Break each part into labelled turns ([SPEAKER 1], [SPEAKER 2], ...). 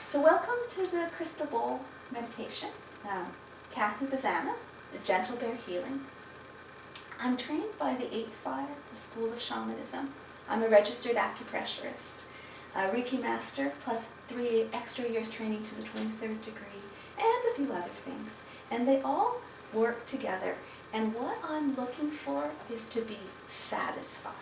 [SPEAKER 1] So welcome to the Crystal Bowl meditation. Kathy Bazana, the Gentle Bear Healing. I'm trained by the 8th School of Shamanism. I'm a registered acupressurist, a Reiki Master, plus 3 extra years training to the 23rd degree, and a few other things. And they all work together. And what I'm looking for is to be satisfied.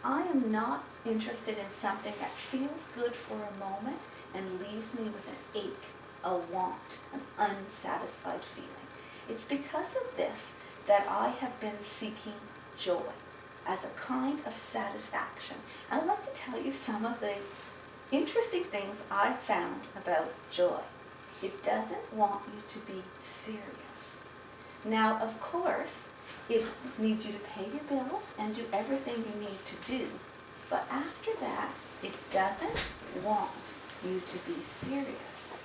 [SPEAKER 1] I am not interested in something that feels good for a moment and leaves me with an ache, a want, an unsatisfied feeling. It's because of this that I have been seeking joy as a kind of satisfaction. I'd like to tell you some of the interesting things I found about joy. It doesn't want you to be serious. Now, of course, it needs you to pay your bills and do everything you need to do. But after that, it doesn't want you to be serious.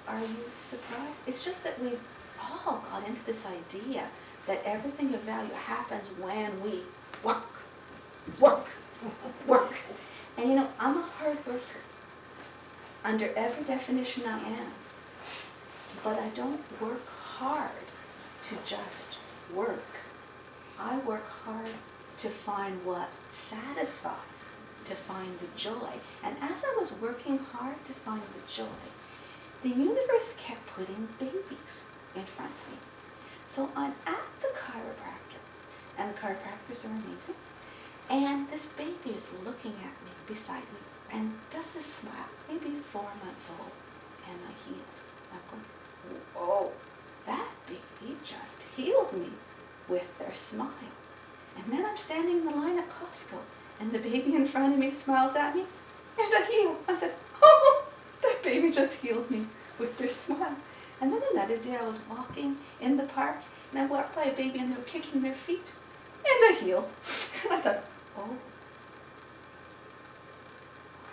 [SPEAKER 1] Are you surprised? It's just that we've all got into this idea that everything of value happens when we work. And you know, I'm a hard worker. Under every definition I am. But I don't work hard to just work. I work hard to find what satisfies, to find the joy. And as I was working hard to find the joy, the universe kept putting babies in front of me. So I'm at the chiropractor, and the chiropractors are amazing, and this baby is looking at me beside me and does this smile, maybe 4 months old, and I healed. I'm going, whoa, that baby just healed me with their smile. And then I'm standing in the line at Costco, and the baby in front of me smiles at me, and I heal. I said, oh, that baby just healed me with their smile. And then another day I was walking in the park, and I walked by a baby, and they were kicking their feet, and I healed. And I thought, oh,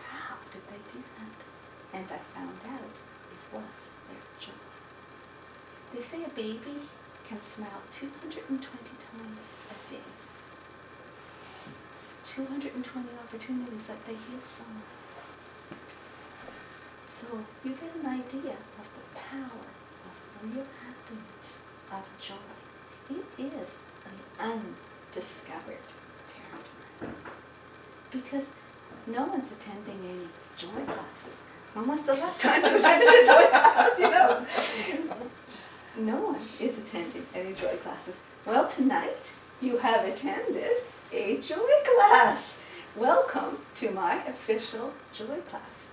[SPEAKER 1] how did they do that? And I found out it was their joy. They say a baby can smile 220 times a day. 220 opportunities that they heal someone. So you get an idea of the power of real happiness, of joy. It is the undiscovered territory. Because no one's attending any joy classes. When was the last time you attended a joy class, you know? No one is attending any joy classes. Well, tonight you have attended a joy class. Welcome to my official joy class.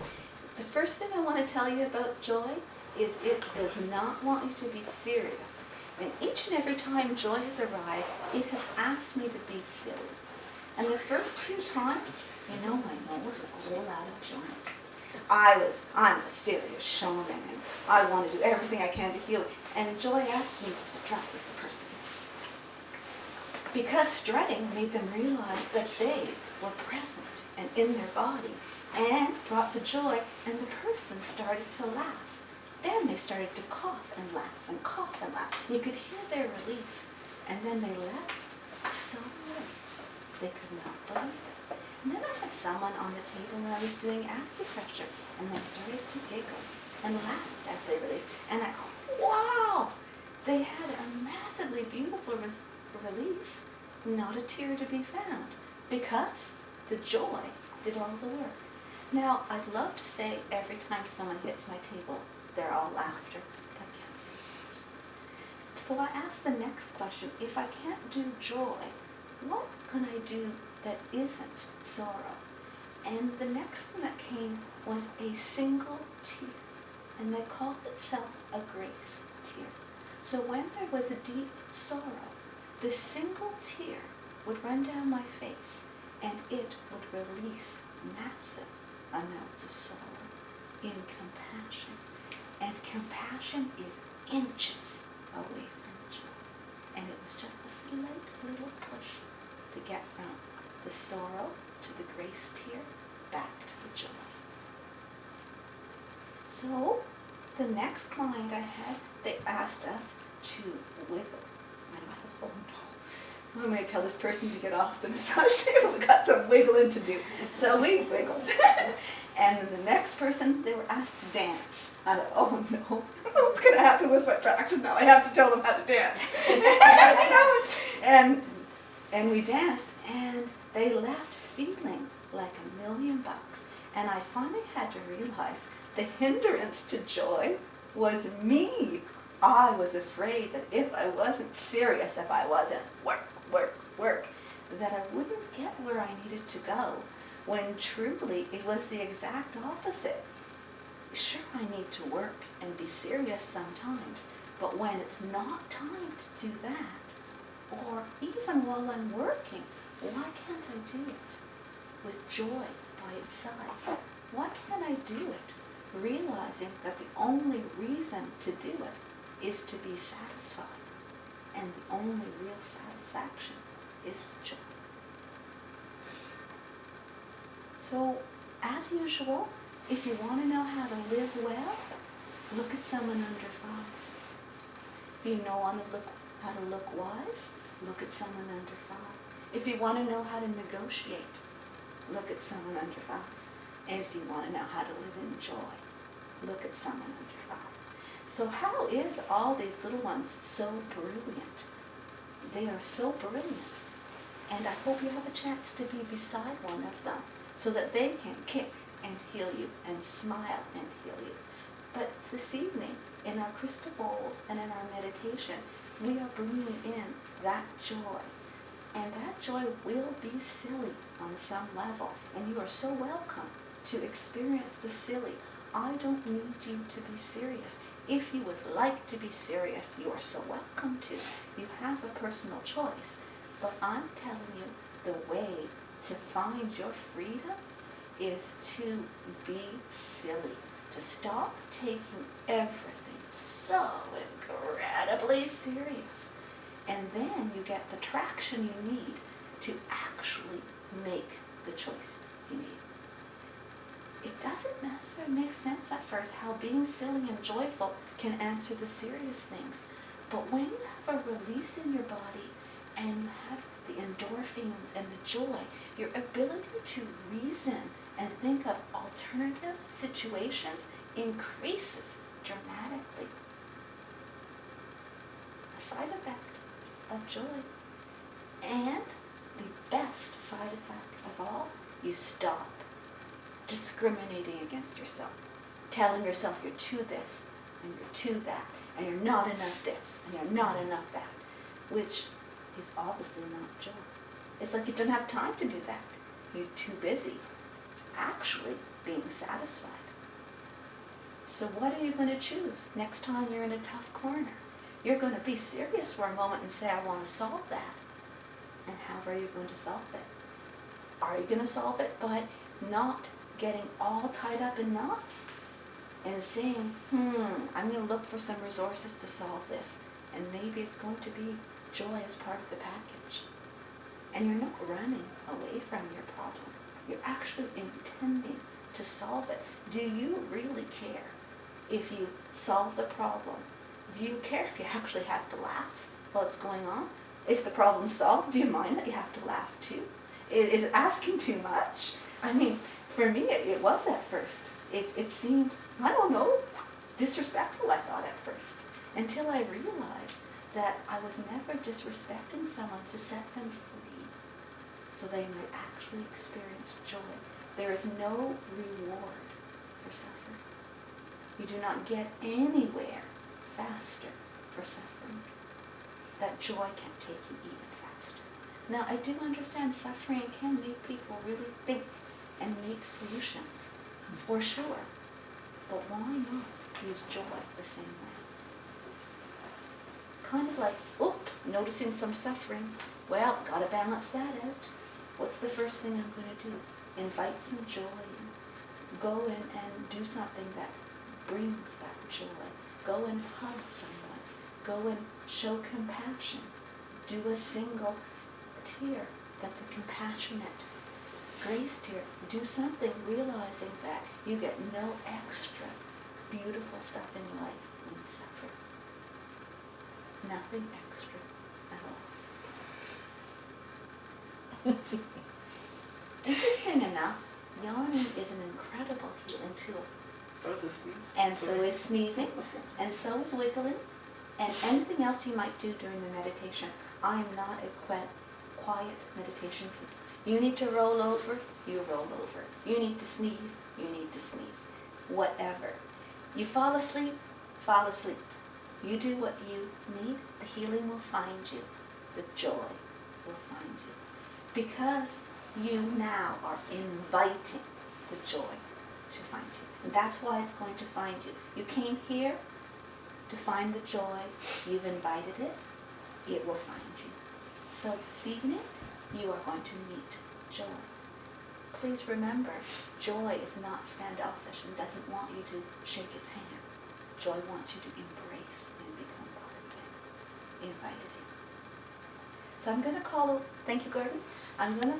[SPEAKER 1] The first thing I want to tell you about joy is it does not want you to be serious. And each and every time joy has arrived, it has asked me to be silly. And the first few times, you know, my nose was a little out of joint. I'm a serious shaman, and I want to do everything I can to heal. And joy asked me to strut with the person. Because strutting made them realize that they were present and in their body, and brought the joy, and the person started to laugh. Then they started to cough and laugh and cough and laugh. You could hear their release, and then they left so light they could not believe it. And then I had someone on the table when I was doing acupressure, and they started to giggle and laugh as they released. And I go, wow! They had a massively beautiful release, not a tear to be found, because the joy did all the work. Now, I'd love to say every time someone hits my table, they're all laughter, but I can't say that. So I asked the next question, if I can't do joy, what can I do that isn't sorrow? And the next thing that came was a single tear, and they called itself a grace tear. So when there was a deep sorrow, this single tear would run down my face, and it would release massive amounts of sorrow in compassion. And compassion is inches away from joy. And it was just a slight little push to get from the sorrow to the grace tear back to the joy. So the next client I had, they asked us to wiggle. And I thought, oh no, I'm going to tell this person to get off the massage table. We've got some wiggling to do. So we wiggled. And then the next person, they were asked to dance. I thought, oh no, what's going to happen with my practice now? I have to tell them how to dance. And we danced, and they left feeling like $1,000,000. And I finally had to realize the hindrance to joy was me. I was afraid that if I wasn't serious, if I wasn't work, that I wouldn't get where I needed to go, when truly it was the exact opposite. Sure, I need to work and be serious sometimes, but when it's not time to do that, or even while I'm working, why can't I do it with joy by its side? Why can't I do it realizing that the only reason to do it is to be satisfied, and the only real satisfaction is the joy. So, as usual, if you want to know how to live well, look at someone under 5. If you want to look how to look wise, look at someone under 5. If you want to know how to negotiate, look at someone under 5. And if you want to know how to live in joy, look at someone under 5. So how is all these little ones so brilliant? They are so brilliant. And I hope you have a chance to be beside one of them so that they can kick and heal you and smile and heal you. But this evening, in our crystal bowls and in our meditation, we are bringing in that joy. And that joy will be silly on some level. And you are so welcome to experience the silly. I don't need you to be serious. If you would like to be serious, you are so welcome to. You have a personal choice. But I'm telling you, the way to find your freedom is to be silly. To stop taking everything so incredibly serious. And then you get the traction you need to actually make the choices you need. It doesn't necessarily make sense at first how being silly and joyful can answer the serious things. But when you have a release in your body and you have the endorphins and the joy, your ability to reason and think of alternative situations increases dramatically. A side effect of joy. And the best side effect of all, you stop discriminating against yourself, telling yourself you're too this and you're too that, and you're not enough this and you're not enough that, which is obviously not joy. It's like you don't have time to do that. You're too busy actually being satisfied. So what are you going to choose next time you're in a tough corner? You're going to be serious for a moment and say, I want to solve that. And how are you going to solve it? Are you going to solve it by not getting all tied up in knots and saying, I'm going to look for some resources to solve this, and maybe it's going to be joy as part of the package. And you're not running away from your problem. You're actually intending to solve it. Do you really care if you solve the problem? Do you care if you actually have to laugh while it's going on? If the problem's solved, do you mind that you have to laugh too? Is it asking too much? I mean, for me, it was at first. It seemed, I don't know, disrespectful, I thought at first, until I realized that I was never disrespecting someone to set them free so they might actually experience joy. There is no reward for suffering. You do not get anywhere faster for suffering. That joy can take you even faster. Now, I do understand suffering can make people really think and make solutions, for sure. But why not use joy the same way? Kind of like, oops, noticing some suffering. Well, gotta balance that out. What's the first thing I'm going to do? Invite some joy in. Go in and do something that brings that joy. Go and hug someone. Go and show compassion. Do a single tear that's a compassionate grace tear. Do something realizing that you get no extra beautiful stuff in life when you suffer. Nothing extra at all. Interesting enough, yawning is an incredible healing too.
[SPEAKER 2] Those are sneeze.
[SPEAKER 1] And so is sneezing, and so is wiggling, and anything else you might do during the meditation. I am not a quiet meditation people. You need to roll over, you roll over. You need to sneeze, you need to sneeze. Whatever. You fall asleep, fall asleep. You do what you need, the healing will find you. The joy will find you. Because you now are inviting the joy to find you. And that's why it's going to find you. You came here to find the joy. You've invited it. It will find you. So this evening, you are going to meet joy. Please remember, joy is not standoffish and doesn't want you to shake its hand. Joy wants you to embrace and become part of it. Invite it in. So I'm going to call, thank you, Gordon. I'm going to